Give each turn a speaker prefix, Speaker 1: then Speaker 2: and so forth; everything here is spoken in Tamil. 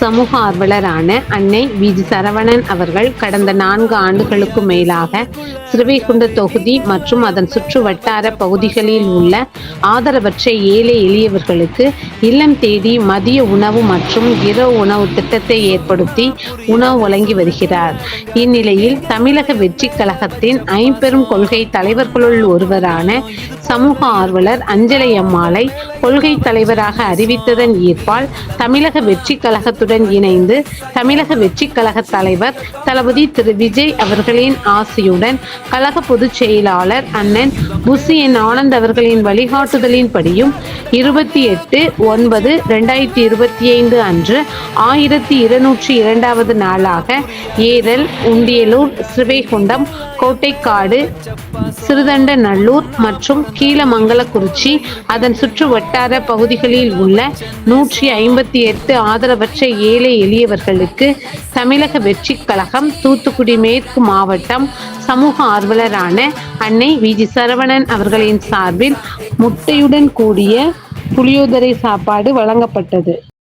Speaker 1: சமூக ஆர்வலரான அன்னை வி.ஜி. சரவணன் அவர்கள் கடந்த 4 ஆண்டுகளுக்கும் மேலாக ஸ்ரீவைகுண்ட தொகுதி மற்றும் அதன் சுற்று வட்டார பகுதிகளில் உள்ள ஆதரவற்ற ஏழை எளியவர்களுக்கு இல்லம் தேடி மதிய உணவு மற்றும் இரவு உணவு திட்டத்தை ஏற்படுத்தி உணவு வழங்கி வருகிறார். இந்நிலையில் தமிழக வெற்றிக் கழகத்தின் ஐம்பெரும் கொள்கை தலைவர்களுள் ஒருவரான சமூக ஆர்வலர் அஞ்சலை அம்மாளை கொள்கை தலைவராக அறிவித்ததன் ஈர்ப்பால் தமிழக வெற்றிக் கழகத்துடன் இணைந்து தமிழக வெற்றிக் கழக தலைவர் தளபதி திரு விஜய் அவர்களின் ஆசியுடன் கழக பொதுச் செயலாளர் அண்ணன் புசி என் ஆனந்த் அவர்களின் வழிகாட்டுதலின்படியும் 28/9/2025 அன்று 1202வது நாளாக ஏரல், உண்டியலூர், ஸ்ரீவைகுண்டம், கோட்டைக்காடு, சிறுதண்டநல்லூர் மற்றும் கீழமங்கலக்குறிச்சி அதன் சுற்று வட்டார பகுதிகளில் உள்ள 158 ஆதரவற்ற ஏழை எளியவர்களுக்கு தமிழக வெற்றிக் கழகம் தூத்துக்குடி மேற்கு மாவட்டம் சமூக ஆர்வலரான அன்னை வி.ஜி. சரவணன் அவர்களின் சார்பில் முட்டையுடன் கூடிய புளியோதரை சாப்பாடு வழங்கப்பட்டது.